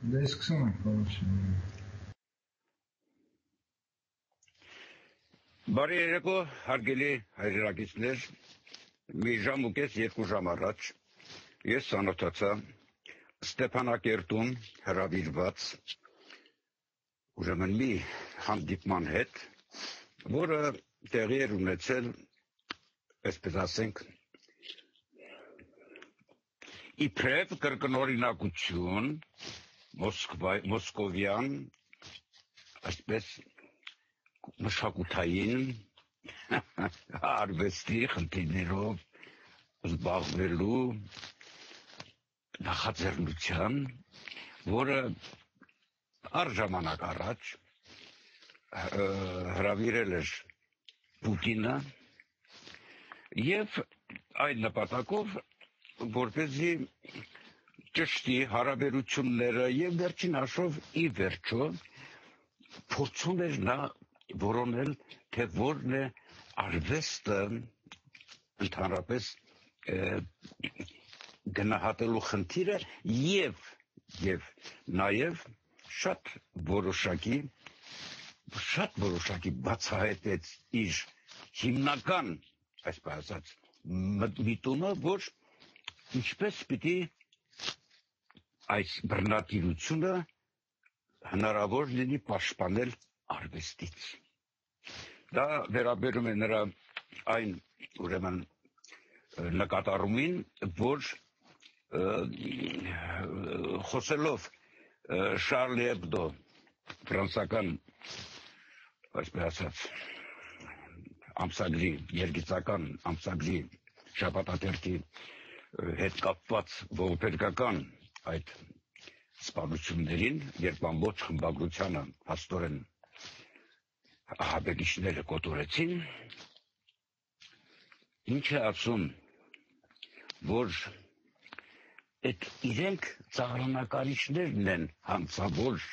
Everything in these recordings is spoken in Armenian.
Դե սկսում ենք բավարարություն։ Բարի երեկո, հարգելի հայրենակիցներ, մի ժամ ու կես, 2 ժամ առաջ ես ծանոթացա Ստեփանակերտում հրավիրված ուրեմն մի հանդիպման հետ, որը տեղի էր ունեցել, այսպես ասենք, իբրև կրկնօրինակություն մոսկովյան, այսպես մշակութային արվեստի խնդիրներով զբաղվելու նախաձեռնության, որը առժամանակ առաջ հրավիրել էր Պուտինը եւ այդ նպատակով, որպեսզի ճշտի հարաբերությունները եւ վերջին հաշվով ի վերջո փորձում էր նա որոնել, թե որն է արվեստը ընդհանրապես գնահատելու խնդիրը եւ նաեւ շատ որոշակի բացահայտեց իր հիմնական, այսպես ասած, միտումը, որ ինչպես պիտի այս բռնատիրությունը հնարավոր լինի պաշտպանել արվեստից։ Դա վերաբերում է նրա այն ուրեմն նկատառումին, որ խոսելով Շարլի Էբդո ֆրանսական, այսպես ասած, ամսագրի, երգիծական ամսագրի շաբաթաթերթի հետ կապված ողբերգական այդ սպանություններին, երբ ամբողջ խմբագրությանը հաստորեն ահաբեկիչները կոտորեցին, ինչ է ասում, որ այդ իրենք ծաղրանակարիչներն են հանցավոր,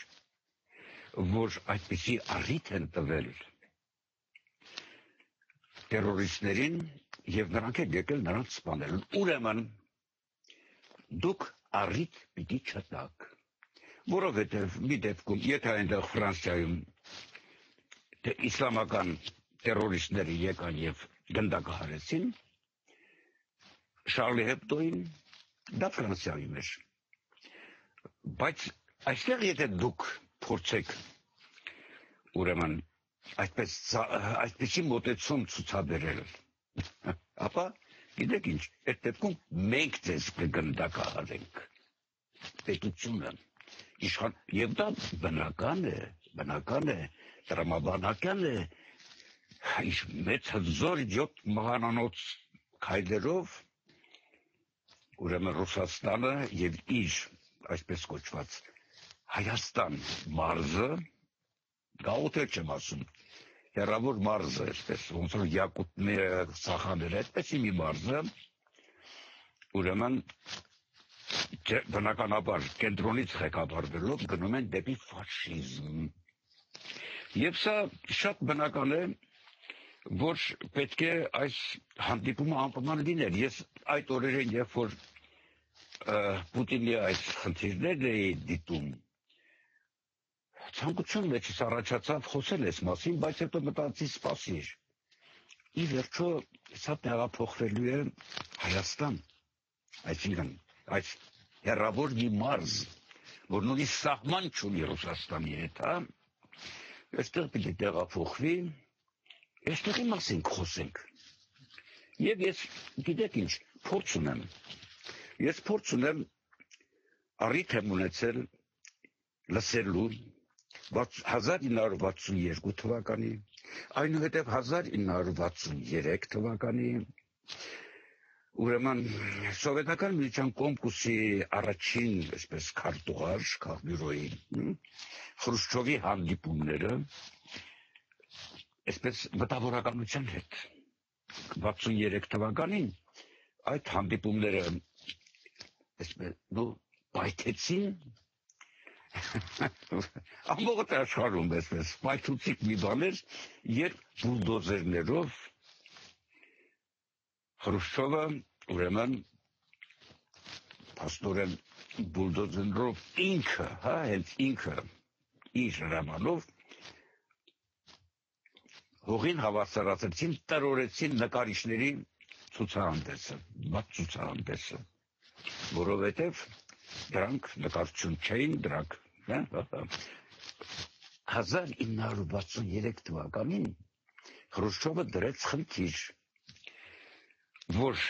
որ այդպիսի առիթ են տվել տերորիստներին եւ նրանք են եկել նրանց սպանել։ Ուրեմն դուք առիթ պիտի չտաք, որովհետեւ մի դեպքում, եթե այնտեղ Ֆրանսիայում իսլամական տերորիստները եկան եւ գնդակահարեցին, Շարլի Էբդոին, դա Ֆրանսիայում էր, բայց այստեղ եթե դուք փորձեք ուրեմն այդպիսի մոտեցում ցուցաբերել, ապա գիտեք ինչ, այդ դեպքում մենք ձեզ կգնդակահարենք, պետությունը, իշխան, եւ դա բնական է, տրամաբանական է, իր մեծ հզոր յոթ մահանանոց քայլերով, ուրեմն Ռուսաստանը եւ իր, այսպես կոչված, Հայաստան մարզը, գաղութեր չեմ ասում, հեռավոր մարզը, այսպես, ոնց որ Յակուտները, Սախաները, այդպեսի մի մարզը, ուրեմն բնականաբար կենտրոնից ղեկավարվելով գնում են դեպի ֆաշիզմ։ Եվ սա շատ բնական է, որ պետք է այս հանդիպումը անպայման լիներ։ Ես այդ օրերին, երբ որ Պուտինի այս խնդիրներն էի դիտում, ցանկություն մեջս առաջացավ խոսել այս մասին, բայց հետո մտածի սպասիր։ Ի վերջո սա տեղափոխվելու է Հայաստան, այսինքն այս հեռավոր մի մարզ, որ նույնիսկ սահման չունի Ռուսաստանի հետ, այստեղ պիտի տեղափոխվի, այստեղի մասին խոսենք։ Եվ ես, գիտեք ինչ, փորձ ունեմ, առիթ եմ ունեցել լսելու 1962 թվականի, այնուհետև 1963 թվականի, ուրեմն սովետական միության կոմկուսի առաջին, այսպես քարտուղար, քաղբյուրոյի, Խրուշչովի հանդիպումները, այսպես մտավորականության հետ, 63 թվականին, այդ հանդիպումները, այսպես, պայթեցին, ամբողջ աշխարհում, այսպես, պայթուցիկ մի բան էր, երբ բուլդոզերներով Խրուշչովը ուրեմն փաստորեն բուլդոզերով ինքը, հա, հենց ինքը իր հրամանով հողին հավասարացրեցին, տրորեցին նկարիչների ցուցահանդեսը, բաց ցուցահանդեսը, որովհետև դրանք նկարչություն չէին, դրանք 1963 թվականին Խրուշչովը դրեց խնդիր, որ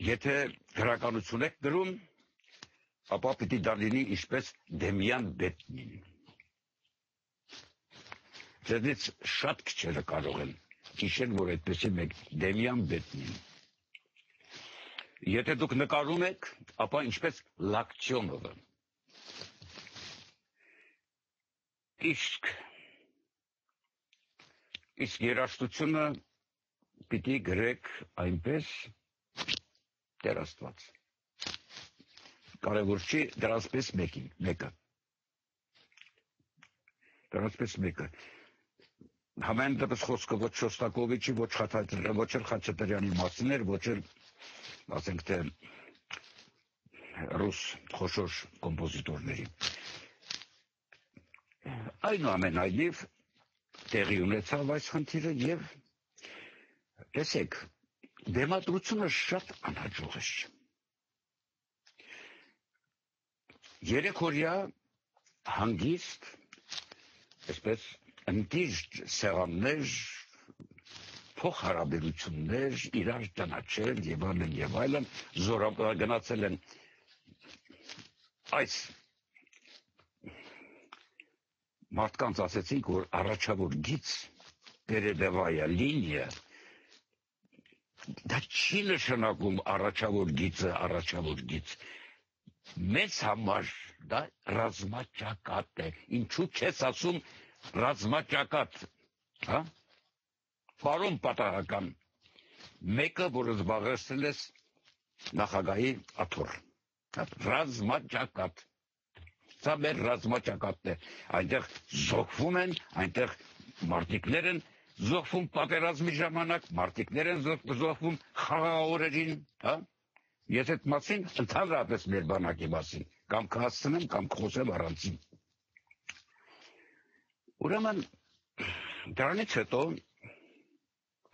եթե գրականություն եք գրում, ապա պիտի դա լինի ինչպես Դեմյան Բետնին։ Ձեզնից շատ քչերը կարող են հիշել, որ այդպեսի մեկ Դեմյան Բետնին։ Եթե դուք նկարում եք, ապա ինչպես Լակցյոնովը։ Իսկ երաժշտությունը պիտի գրեք այնպես Տեր Աստված։ Կարևոր չի դրանցպես մեկը։ Դրանցպես մեկը։ Համեն դեպս խոսքը ոչ Շոստակովիչի, ոչ էլ Խաչատրյանի մասին էր, ոչ էլ, ասենք թե, ռուս խոշոր կոմպոզիտորների։ Այնուամենայնիվ տեղի ունեցավ այս խնդիրը եւ տեսեք, դեմադրությունը շատ անհաջող է։ 3 օրյա հանգիստ, այսպես ընդիրճ սեղաններ, փոխհարաբերություններ, իրար ճանաչել եւ այլն, գնացել են այս մարդկանց ասեցինք, որ առաջավոր գիծ Պերեդևայա լինիա դա չի նշանակում առաջավոր գիծ, մեծ համար դա ռազմաճակատ է, ինչու չես ասում ռազմաճակատ, հա? Պարոն պատահական, մեկը, որ զբաղեցրել ես նախագահի աթոռ, ռազմաճակատ, սա մեր ռազմաճակատն է, այնտեղ զոհվում են, այնտեղ մարտիկներ են զոհվում պատերազմի ժամանակ, մարտիկներ են զոհվում խաղաղօրերին, հա? Ես այդ մասին ընդհանրապես մեր բանակի մասին, կամ կհասցնեմ, կամ կխոսեմ առանցին։ Ուրեմն, դրանից հետո,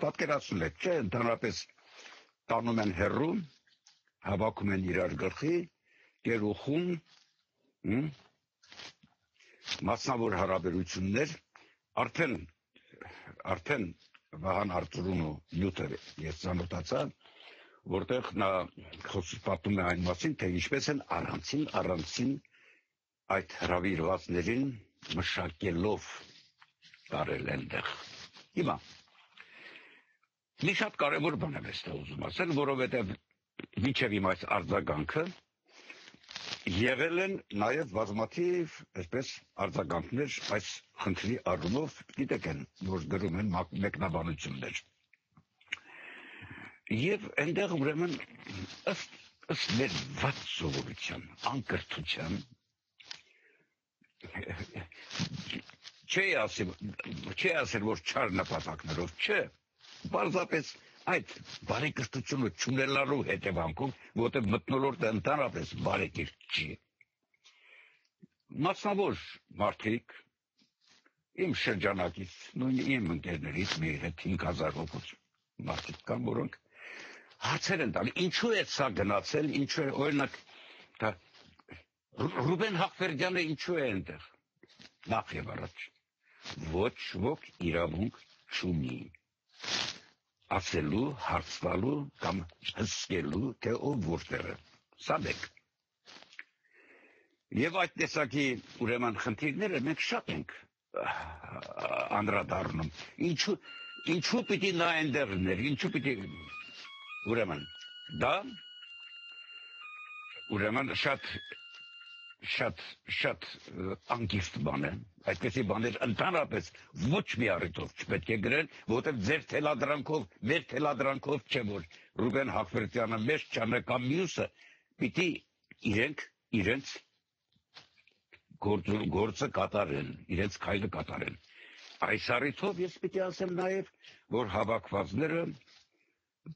պատկերացնում եք, չէ, ընդհանրապես տանում են հեռու, հավաքում են իրար գլխի, գերուխում, մասնավոր հարաբերություններ, արդեն Վահան Արծրունու նյութը ես ծանոթացա, որտեղ նա պատմում է այն մասին, թե ինչպես են առանցին այդ հրավիրվածներին մշակելով տարել այնտեղ։ Հիմա, մի շատ կարևոր բան եմ էստեղ ուզում ասել, որովհետև մինչև իմ այս արձագանքը եղել են նաև բազմաթիվ այսպես արձագանքներ այս խնդրի առումով, գիտեք են, որ գրում են մեկնաբանություններ։ Եվ այնտեղ ուրեմն ըստ մեր վատ սովորության, անկրթության, չի ասել, որ չար նպատակներով, չէ, պարզապես այդ բարեկրթությունը չունենալու հետևանքով, որտեղ մթնոլորտը ընդհանրապես բարեկիրթ չի։ Մասնավոր մարդիկ, իմ շրջանակից, նույն իմ ընկերներից մի հետ 5000 հոգուց մարդիկ կան, որոնք հարցեր են տալի, ինչու է սա գնացել, ինչու է, օրինակ, Ռուբեն Հախվերդյանը ինչու է այնտեղ, նախ եւ առաջ, ոչ ոք իրավունք չունի ասելու, հարցնալու կամ հսկելու, թե ով որտեղ է, սա մեկ։ Եվ այդ տեսակի ուրեմն խնդիրները մենք շատ ենք անդրադառնում, ինչու պիտի նա այնտեղ լիներ, ինչու պիտի ուրեմն, դա, ուրեմն շատ անկիրթ բան է, այդպեսի բաներ ընդհանրապես ոչ մի առիթով չպետք է գրել, որովհետև ձեր թելադրանքով, մեր թելադրանքով չէ, որ Ռուբեն Հախվերդյանը մեզ չանը կամ մյուսը, պիտի իրենց գործը կատարեն, իրենց քայլը կատարեն։ Այս առիթով ես պիտի ասեմ նաև, որ հավաքվածները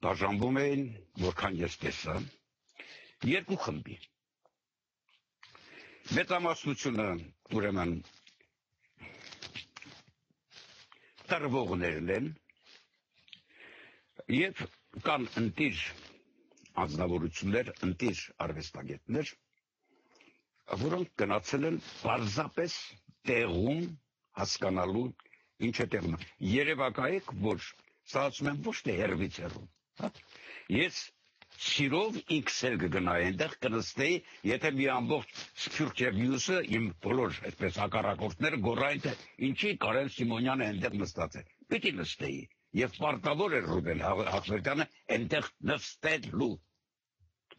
բաժանվում էին, որքան ես տեսա, երկու խմբի։ Մեծամասնությունը ուրեմն տրվողներն են եւ կան ընտիր անձնավորություններ, ընտիր արվեստագետներ, որոնք գնացել են պարզապես տեղում հասկանալու ինչ է տեղում։ Երևակայեք, որ սա ասում եմ ոչ թե հեռվից հեռու։ Ես սիրով ինքս էլ կգնայի այնտեղ կնստեի, եթե մի ամբողջ Սփյուռք եւ մյուսը իմ բոլոր այսպես հակառակորդները գոռային թե ինչի Կարեն Սիմոնյանը այնտեղ նստած է։ Պիտի նստեի եւ պարտավոր էր Ռուբեն Հախվերդյանը այնտեղ նստելու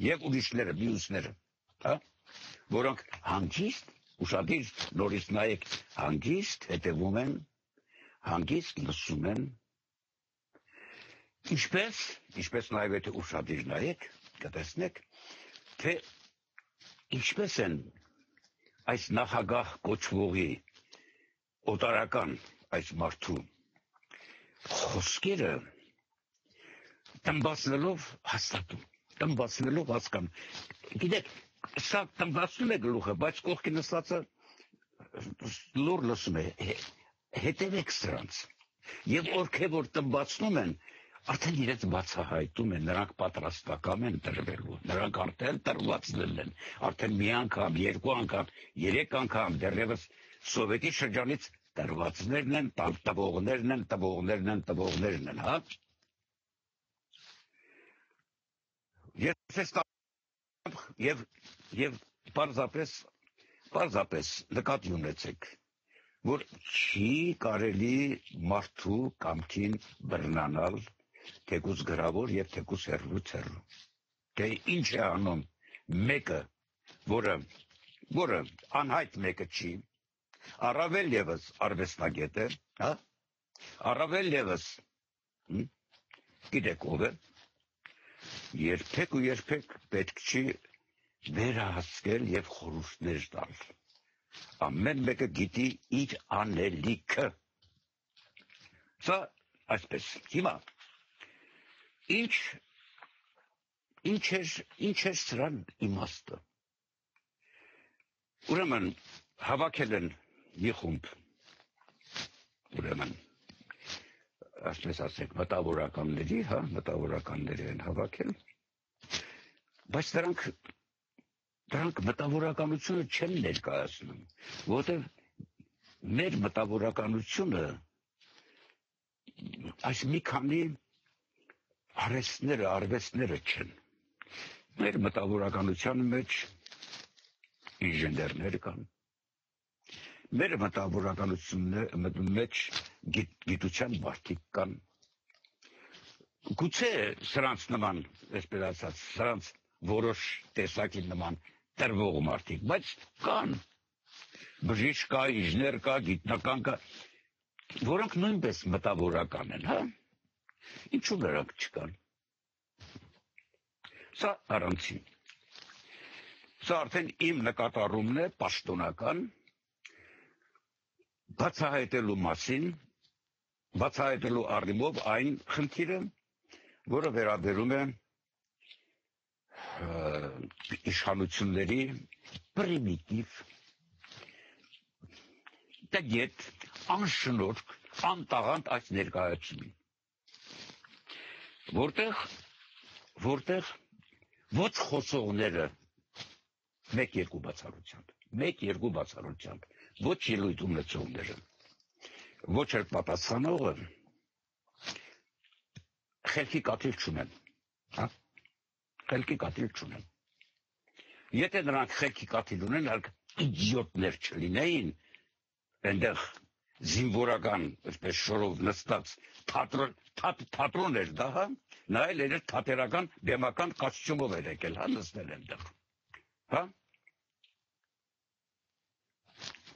եւ ուրիշները, մյուսները, հա, որոնք հանգիստ, ուշադիր նորից նայեք, հանգիստ հետևում են, հանգիստ լսում են, ինչպես նաև եթե ուշադիր նայեք, կտեսնեք, թե ինչպես են այս նախագահ կոչվողի օտարական այս մարդու խոսքերը տնբացնելով հաստատում, տնբացնելով հասկանում։ Գիտեք, սա տնբացնում է գլուխը, բայց կողքի նստածը լուր լսում է, հետևեք սրանց։ Եվ ովքեր որ տնբացնում են, արդեն իրենց բացահայտում են, նրանք պատրաստական են տրվելու, նրանք արդեն տրվածնել են, արդեն մի անգամ, երկու անգամ, երեք անգամ, դեռևս սովետի շրջանից տրվածներն են, տվողներն են, հա։ Եվ պարզապես նկատի ունեցեք, որ չի կարելի մարդու կամքին բռնանալ թեկուզ գրավոր եւ թեկուզ հեռուց հեռու։ Թե ինչ է անում մեկը, որը անհայտ մեկը չի, առավել եւս արվեստագետ է, հա, առավել եւս գիտեք ով է, երբեք պետք չի վերահսկել եւ խորհուրդներ տալ։ Ամեն մեկը գիտի իր անելիքը։ Սա այսպես, հիմա ինչ էր սրան իմաստը։ Ուրեմն հավաքել են մի խումբ, ուրեմն այսպես ասենք մտավորականների, հա, մտավորականների են հավաքել, բայց դրանք մտավորականությունը չեն ներկայացնում, որտեղ մեր մտավորականությունը այս մի քանի արվեստները չեն։ Մեր մտավորականության մեջ ինժեներներ կան, մեր մտավորականության մեջ գիտության մարդիկ կան, գուցե սրանց նման, այսպես ասած, սրանց որոշ տեսակի նման տրվող մարդիկ, բայց կան, բժիշկ կա, ինժեներ կա, գիտնական կա, որոնք նույնպես մտավորական են, հա, ինչու նրանք չկան։ Սա առանցին, սա արդեն իմ նկատառումն է պաշտոնական, բացահայտելու մասին, բացահայտելու առումով այն խնդիրը, որը վերաբերում է իշխանությունների պրիմիտիվ, տգետ, անշնորհք, անտաղանդ այս ներկայացումին, որտեղ ոչ խոսողները մեկ-երկու բացառությամբ, ոչ ելույթ ունեցողները, ոչ էլ պատասխանողը խելքի կաթիլ չունեն, հա, խելքի կաթիլ չունեն։ Եթե նրանք խելքի կաթիլ ունեն, հարգ իդիոտներ չլինեին, այնտեղ զինվորական, այսպես շորով նստած թատրոն էր դա, հա, նայել էր թատերական բեմական կոստյումով էր եկել, հա, նստել այնտեղ, հա։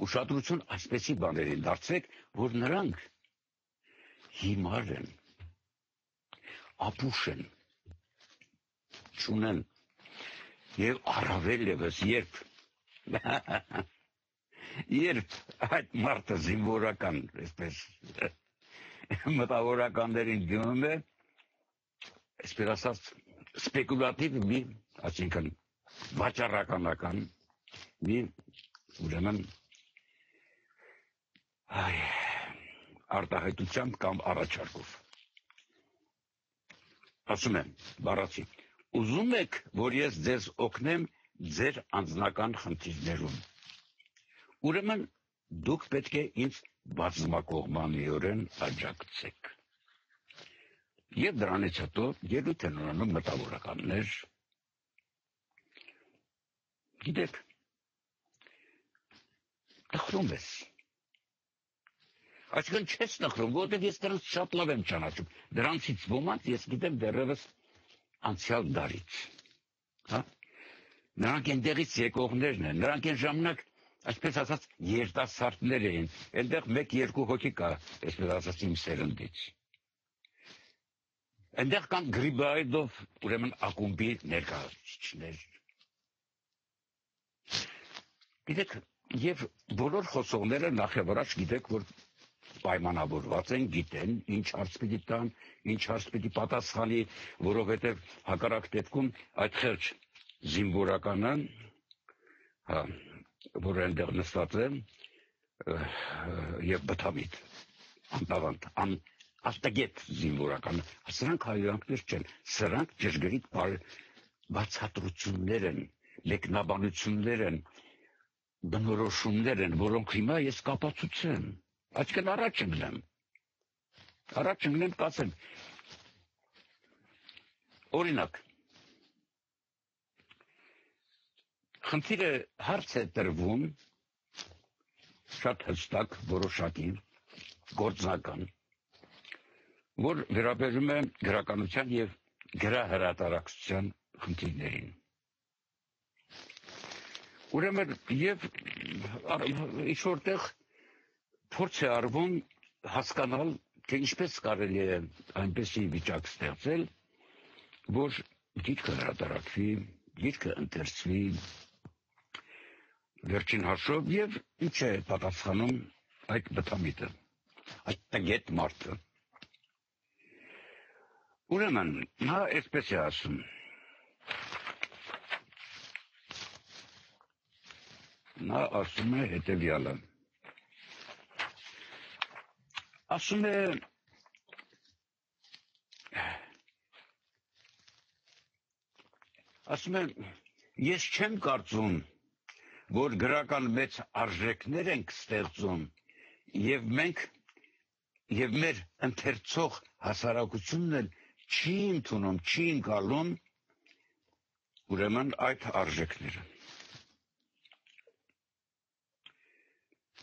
Ուշադրություն այսպեսի բաներին դարձրեք, որ նրանք հիմար են, ապուշ են, չունեն, եւ առավել եւս երբ այդ մարդը զինվորական, այսպես մտավորականներին գնում է, այսպես ասած, սպեկուլատիվ մի, այսինքն վաճառականական մի ուրեմն արտահայտությամբ կամ առաջարկով։ Ասում եմ, բառացի, ուզում եք, որ ես ձեզ օգնեմ ձեր անձնական խնդիրներում։ Ուրեմն դուք պետք է ինձ բազմակողմանիորեն աջակցեք։ Եվ դրանից հետո ելույթ են ունենում մտավորականներ, գիտեք, տխրում ես։ Այսինքն չես տխրում, որովհետև ես դրանց շատ լավ եմ ճանաչում։ Դրանցից ոմանց ես գիտեմ դեռևս անցյալ դարից։ Նրանք այնտեղից եկողներն են, նրանք այն ժամանակ, այսպես ասած, երիտասարդներ էին, այնտեղ 1-2 հոգի կա, այսպես ասած, իմ սերնդից։ Այնտեղ կան Գրիբայդով, ուրեմն ակումբի ներկայացուցիչներ։ Գիտեք, եւ բոլոր խոսողները նախ եւ առաջ գիտեք, որ պայմանավորված են, գիտեն, ինչ հարց պիտի տան, ինչ հարց պիտի պատասխանի, որովհետեւ հակառակ դեպքում այդ խեղճ զինվորականը, որ այնտեղ նստած է, եւ բթամիտ, անտավանդ, աստագետ զինվորականը, սրանք հայրանքներ չեն, սրանք ճշգրիտ բացատրություններ են, մեկնաբանություններ են, բնորոշումներ են, որոնք հիմա ես կապացուցեմ, այսինքն առաջ ընկնեմ, կասեմ, օրինակ, խնդիրը հարց է տրվում, շատ հստակ, որոշակի, գործնական, որ վերաբերում է գրականության եւ գրահրատարակչության խնդիրներին։ Ուրեմն եւ ինչ-որտեղ փորձ է արվում հասկանալ, թե ինչպես կարելի է այնպեսի վիճակ ստեղծել, որ գիրքը հրատարակվի, գիրքը ընթերցվի, վերջին հաշվով եւ ինչ է պատասխանում այդ բթամիտը, այդ տգետ մարդը։ Ուրեմն, նա այսպես է ասում. նա ասում է հետևյալը. ասում է ես չեմ կարծում, որ գրական մեծ արժեքներ ենք ստեղծում եւ մենք եւ մեր ընթերցող հասարակությունն էլ չի ընդունում, չի ընկալում ուրեմն այդ արժեքները։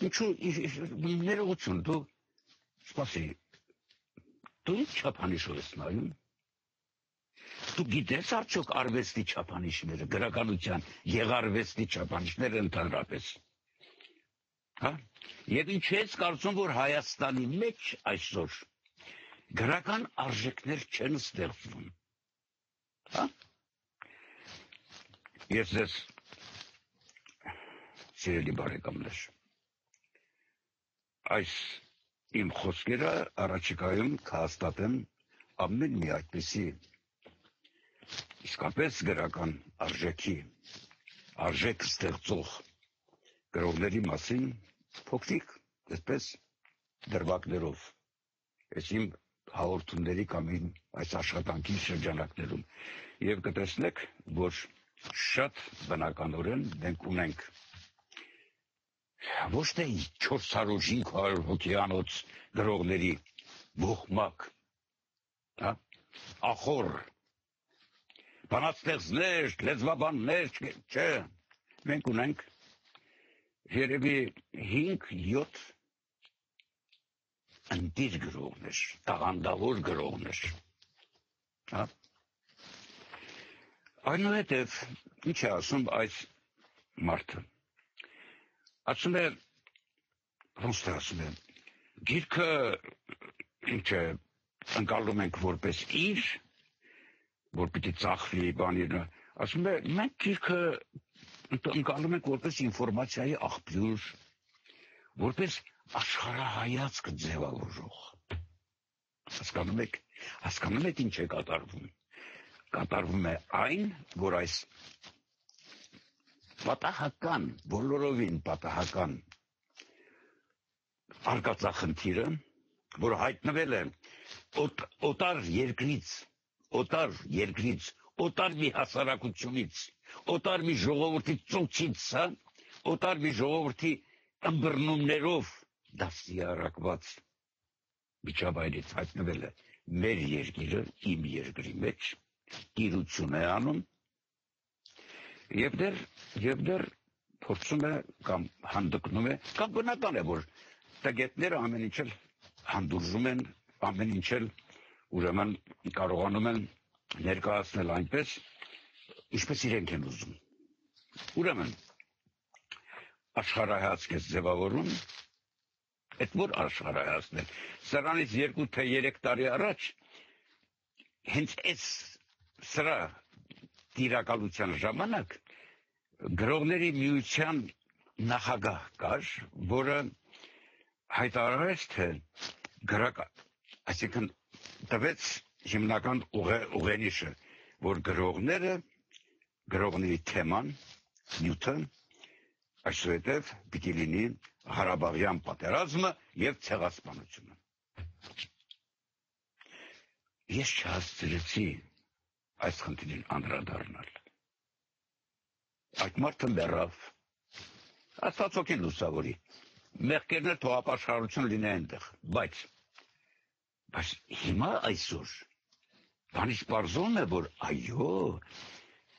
Ինչու ներողություն, դու սպասի, դու ինչ չափանիշով ես նայում։ Դու գիտես արդյոք արվեստի չափանիշները, գրականության, եղարվեստի չափանիշները ընդհանրապես։ Հա? Եվ ինչ ես կարծում, որ Հայաստանի մեջ այսօր գրական արժեքներ չեն ստեղծվում։ Հա? Ես ձեզ սիրելի բարեկամներ, այս իմ խոսքերը առաջիկայում կհաստատեմ ամեն մի այդպիսի իսկապես գրական արժեք ստեղծող գրողների մասին փոքրիկ, այսպես դրվագներով, այս իմ հաղորդումների կամ իմ այս աշխատանքի շրջանակներում, եւ կտեսնեք, որ շատ բնականորեն մենք ունենք ոչ թե 400-500 հոգեանոց գրողների ողմակ, ախոր, բանաստեղծներ, լեզվաբաններ, չէ, մենք ունենք երևի 5-7 ընտիր գրողներ, տաղանդավոր գրողներ։ Այնուհետև ինչ է ասում այս մարդը։ Ասում է, ոնց թե ասում է, գիրքը ինչ է, ընկալում ենք որպես իր, որ պիտի ծախվի բանիրը, ասում է, մենք գիրքը ընկալում ենք որպես ինֆորմացիայի աղբյուր, որպես աշխարհայացք ձևավորող։ Հասկանում եք ինչ է կատարվում։ կատարվում է այն, որ այս պատահական, բոլորովին պատահական արկածախնդիրը, որ հայտնվել է օտար երկրից, օտար մի հասարակությունից, օտար մի ժողովրդի ծոցից, օտար մի ժողովրդի ըմբռնումներով դաստիարակված միջավայրից հայտնվել է մեր երկիրը, իմ երկրի մեջ, տիրություն է անում, եւ դեռ փորձում է կամ հանդգնում է, կամ բնական է, որ տգետները ամեն ինչ էլ հանդուրժում են, ամեն ինչ էլ ուրեմն կարողանում են ներկայացնել այնպես, ինչպես իրենք են ուզում։ Ուրեմն աշխարհայացք է ձևավորում, այդ որ աշխարհայացն է, սրանից 2 թե 3 տարի առաջ հենց այս սրա տիրակալության ժամանակ գրողների միության նախագահ կար, որը հայտարարեց, թե այսինքն տվեց հիմնական ուղենիշը, որ գրողների թեման, նյութը, այսուհետև պիտի լինի Ղարաբաղյան պատերազմը եւ ցեղասպանությունը։ Ես չհասցրեցի այս խնդրին անդրադառնալ։ Այդ մարդը մեռավ, Աստծոքին լուսավորի, մեղքերն թող ապաշխարություն լինի այնտեղ, բայց հիմա այսօր բանից պարզվում է, որ այո,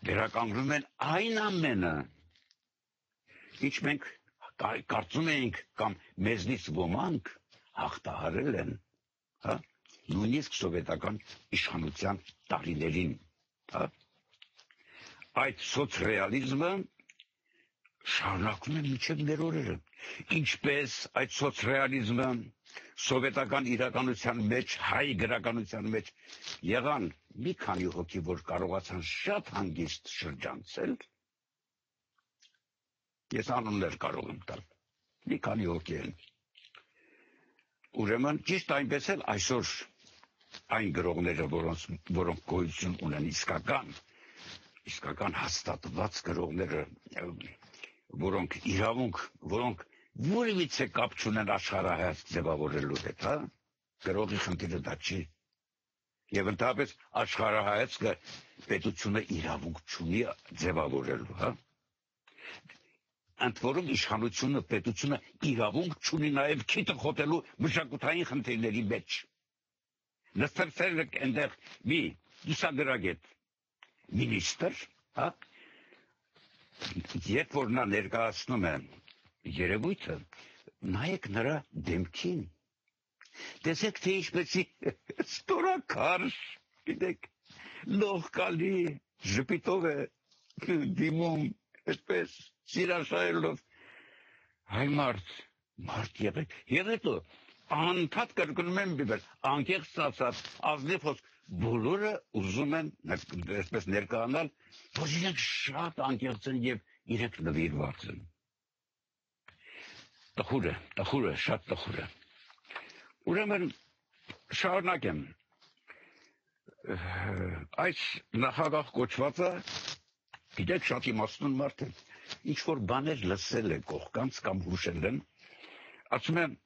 վերականգնում են այն ամենը, ինչ մենք կարծում էինք կամ մեզնից ոմանք հաղթահարել են, նույնիսկ սովետական իշխանության տարիներին, այդ սոցռեալիզմը շարունակվում է մինչև մեր օրերը, ինչպես այդ սոցռեալիզմը սովետական իրականության մեջ, հայ գրականության մեջ եղան մի քանի հոգի, որ կարողացան շատ հանգիստ շրջանցել, ես անուններ կարող եմ տալ, մի քանի հոգի են, ուրեմն ճիշտ այնպես էլ այսօր այն գրողները, որոնք գոյություն ունեն իսկական հաստատված գրողները, որոնք իրավունք, որոնք որևիցե կապ չունեն աշխարհայացք ձևավորելու հետ, գրողի խնդիրը դա չի, եւ ընդհանրապես աշխարհայացքը պետությունը իրավունք չունի ձևավորելու, ընդ որում իշխանությունը, պետությունը իրավունք չունի նաեւ քիթը խոթելու մշակութային խնդիրների մեջ։ Նստել այնտեղ մի դուսագրագետ մինիստր, երբ որ նա ներկայացնում է երևույթը, նայեք նրա դեմքին, տեսեք թե ինչպեսի ստորակարճ, գիտեք, լողկալի ժպիտով է դիմում, այսպես սիրաշայելով, հայ մարդ եղեք, եւ հետո անընդհատ կրկնում են բիբեր, անկեղծ ասած, ազնիվ խոսք, բոլորը ուզում են այսպես ներկայանալ, որ իրենք շատ անկեղծ են եւ իրենք նվիրված են։ Տխուր է, շատ տխուր է։ Ուրեմն շարունակեմ, այս նախագահ կոչվածը, գիտեք, շատ իմաստուն մարդ է, ինչ-որ բաներ լսել է կողքանց կամ հուշել են, ասում եմ,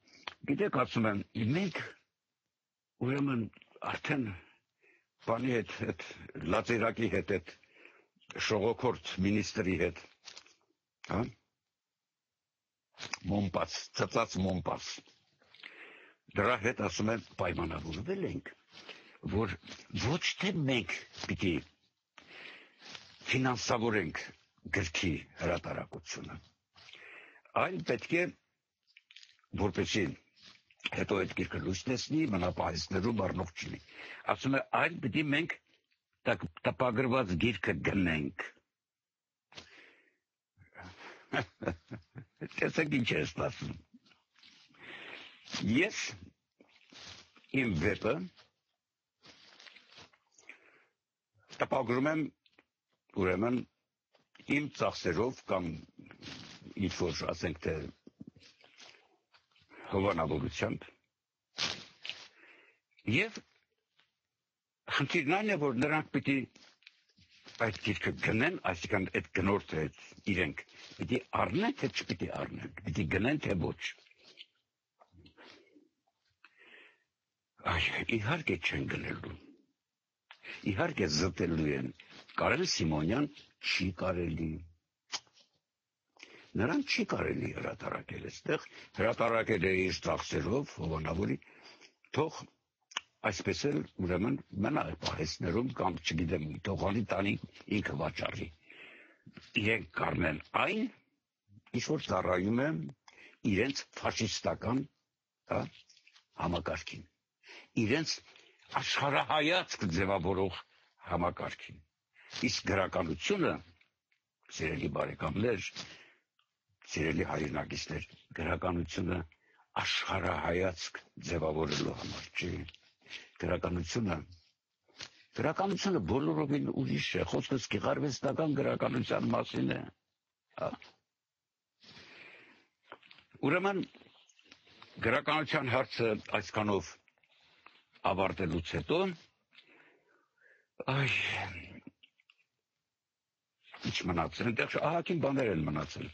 գիտեք, ասում եմ, մենք ուրեմն արդեն բանի հետ, լացերակի հետ, շողոքորդ մինիստրի հետ, մոմպաց, ծծած մոմպաց, դրա հետ ասում եմ պայմանավորվել ենք, որ ոչ թե մենք պիտի ֆինանսավորենք գրքի հրատարակությունը, այլ պետք է, որպեսի հետո այդ գիրքը լույս տեսնի, մնապահեսներում առնող չլինի, ասում է, այլ պիտի մենք տպագրված գիրքը գնենք, տեսեք ինչ է ստացվում, ես իմ վեպը տպագրում եմ ուրեմն իմ ծախսերով կամ ինչ-որ ասենք թե հովանավորությամբ եւ խնդիրն այն է, որ նրանք պիտի այդ գիրքը գնեն, այսինքն այդ գնորդը իրենք պիտի առնեն, թե չպիտի առնեն, պիտի գնեն, թե ոչ։ Իհարկե չեն գնելու, իհարկե զտելու են, կարելի Սիմոնյան չի կարելի, նրան չի կարելի հրատարակել այստեղ, հրատարակել է իր ծախսերով, հովանավորի, թող այսպես էլ ուրեմն մնա պահեսներում կամ չգիտեմ թողանի տանի ինքը վաճառի։ Իրենք կառնեն այն, ինչ որ ծառայում է իրենց ֆաշիստական համակարգին, իրենց աշխարհայացք ձևավորող համակարգին։ Իսկ գրականությունը, սիրելի բարեկամներ, սիրելի հայրենակիցներ, գրականությունը աշխարհայացք ձևավորելու համար չի։ Գրականությունը բոլորովին ուրիշ է, խոսքս գեղարվեստական գրականության մասին է։ Ուրեմն գրականության հարցը այսքանով ավարտելուց հետո ինչ մնացել, այնտեղ ահագին բաներ են մնացել։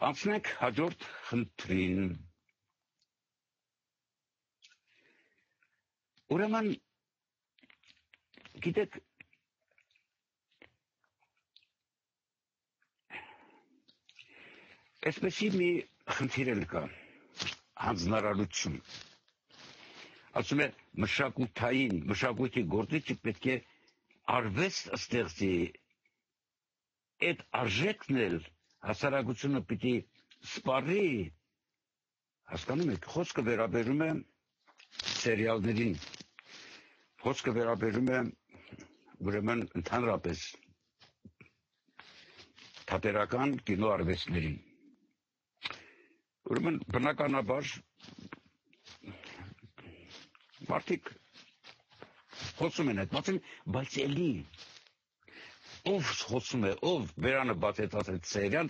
Անցնենք հաջորդ խնդրին։ Ուրեմն գիտեք, այսպեսի մի խնդիր էլ կա, հանձնարարություն։ Ասում է մշակույթի գործիչը պետք է արվեստ ստեղծի, այդ արժեքն էլ հասարակությունը պիտի սպառի, հասկանում եք, խոսքը վերաբերում է սերիալներին, խոսքը վերաբերում է ուրեմն ընդհանրապես թատերական կինոարվեստներին։ Ուրեմն բնականաբար մարդիկ խոսում են այդ մասին, բայց էլի ով խոսում է, ով բերանը բացեցած այդ սերիալ,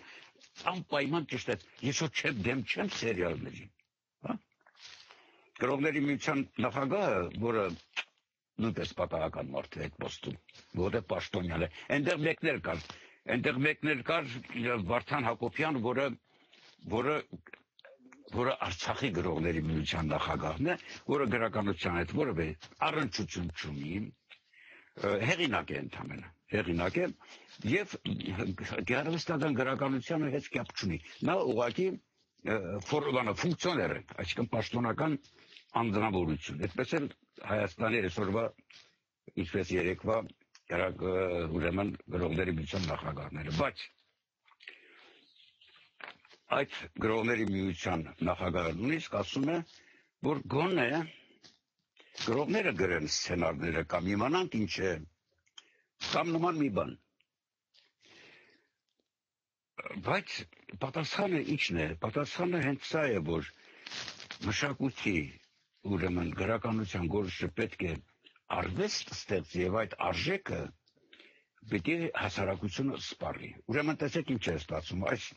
անպայման ճիշտ է, ես ոչ դեմ չեմ սերիալներին։ Գրողների միության նախագահը, որը նույնպես պատահական մարդ է այդ պոստում, որը պաշտոնյալ է, այնտեղ մեկներ կար Վարդան Հակոբյան, որը Արցախի գրողների միության նախագահն է, որը գրականության հետ որևէ առնչություն չունի, հեղինակ է ընդամենը, հեղինակ է եւ գեղարվեստական գրականությանը հետ կապ չունի։ Նա ուղղակի ֆունկցիոներ է, այսինքն պաշտոնական անձնավորություն։ Այդպես էլ Հայաստանի այսօրվա, ինչպես երեկվա ուրեմն գրողների միության նախագահները, բայց այդ գրողների միության նախագահը նույնիսկ ասում է, որ գոնե գրողները գրեն սցենարները կամ իմանանք ինչ է, կամ նման մի բան։ Բայց պատասխանը ինչն է, պատասխանը հենց սա է, որ մշակույթի ուրեմն գրականության գործը պետք է արվեստ ստեղծի եւ այդ արժեքը պետք է հասարակությունը սպառի։ Ուրեմն տեսեք ինչ է ստացվում, այս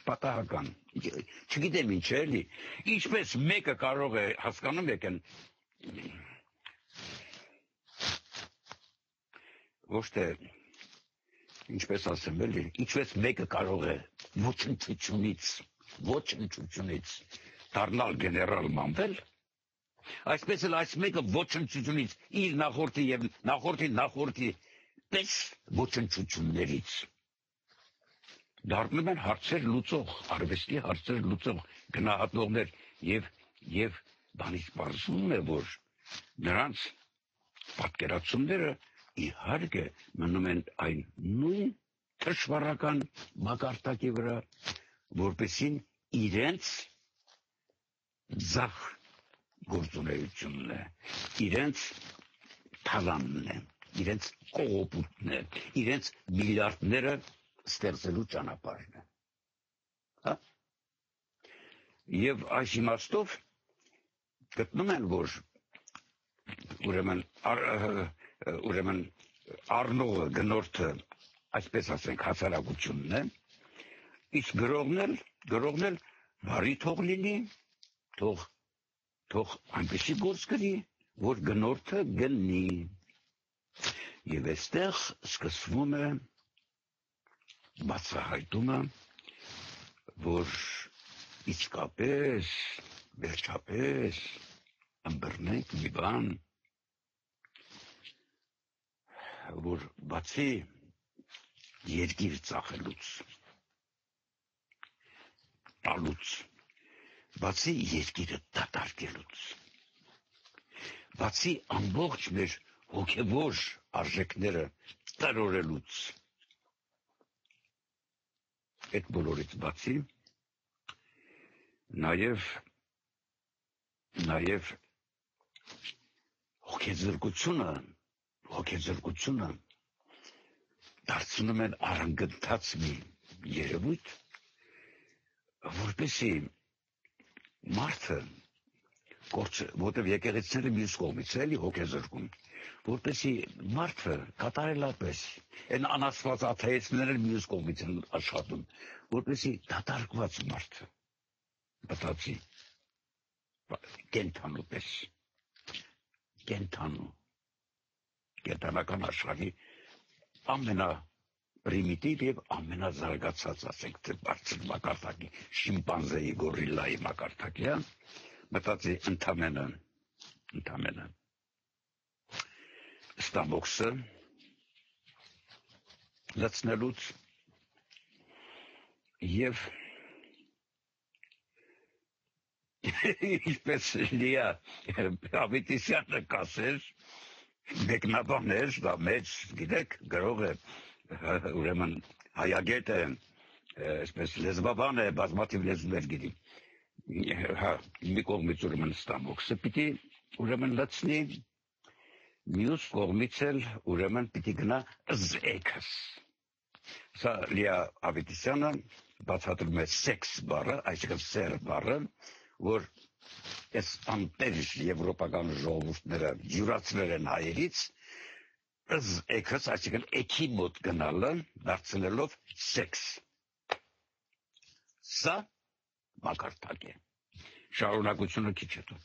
պատահական, չգիտեմ ինչ է էլի, ինչպես մեկը կարող է, հասկանում եք, ոչ թե ինչպես ասեմ էլի, ինչպես մեկը կարող է ոչնչությունից դառնալ գեներալ մանվել, այսպես էլ այս մեկը ոչնչությունից իր նախորդի եւ նախորդի պես ոչնչություններից դառնում են հարցեր լուծող, արվեստի հարցեր լուծող գնահատողներ եւ բանից բարձում է, որ նրանց պատկերացումները իհարկե մնում են այն նույն թշվառական մակարդակի վրա, որպեսզի իրենց ձախ գործունեությունն է, իրենց թալանն է, իրենց կողոպուտն է, իրենց միլիարդները ստեղծելու ճանապարհն է։ Եվ այս իմաստով գտնում են, որ ուրեմն առնողը, գնորդը, այսպես ասենք, հասարակությունն է, իսկ գրողն էլ բարի թող լինի, թող այնպեսի գործ գրի, որ գնորդը գնի։ Եվ այստեղ սկսվում է բացահայտումը, որ իսկապես, վերջապես, ըմբռնենք մի բան, որ բացի երկիր ծախելուց, տալուց, բացի երկիրը դատարկելուց, բացի ամբողջ մեր հոգևոր արժեքները տրորելուց, այդ բոլորից բացի, նաև հոգեզրկությունը դարձնում են առանձնացած մի երևույթ, որպեսզի մարդը որտև եկեղեցիները մյուս կողմից էլի հոգեզրկում, որպեսզի մարդը կատարելապես այն անաստված աթեիստները մյուս կողմից են աշխատում, որպեսզի դատարկված մարդը մտածի կենթանու պես, կենթանական աշխարհի ամենապրիմիտիվ եւ ամենազարգացած, ասենք թե բարձր մակարդակի շիմպանզեի, գորիլայի մակարդակի, մտածի ընդամենը ստամոքսը լցնելուց եւ ինչպես Լիա Ավետիսյանը կասեր, մեկնաբաներ, դա մեծ, գիտեք, գրող է, ուրեմն հայագետ է, այսպես լեզվաբան է, բազմաթիվ լեզուներ գիտի, մի կողմից ուրեմն ստամոքսը պիտի ուրեմն լցնի, մյուս կողմից էլ ուրեմն պիտի գնա զեքս։ Սա Լիա Ավետիսյանը բացատրում է սեքս բառը, այսինքն սեր բառը, որ այս անտերիչ եվրոպական ժողովուրդները յուրացրել են հայերից, զեքս, այսինքն էքի մոտ գնալը, դարձնելով սեքս։ Սա մակարդակ է։ Շարունակությունը քիչ հետո։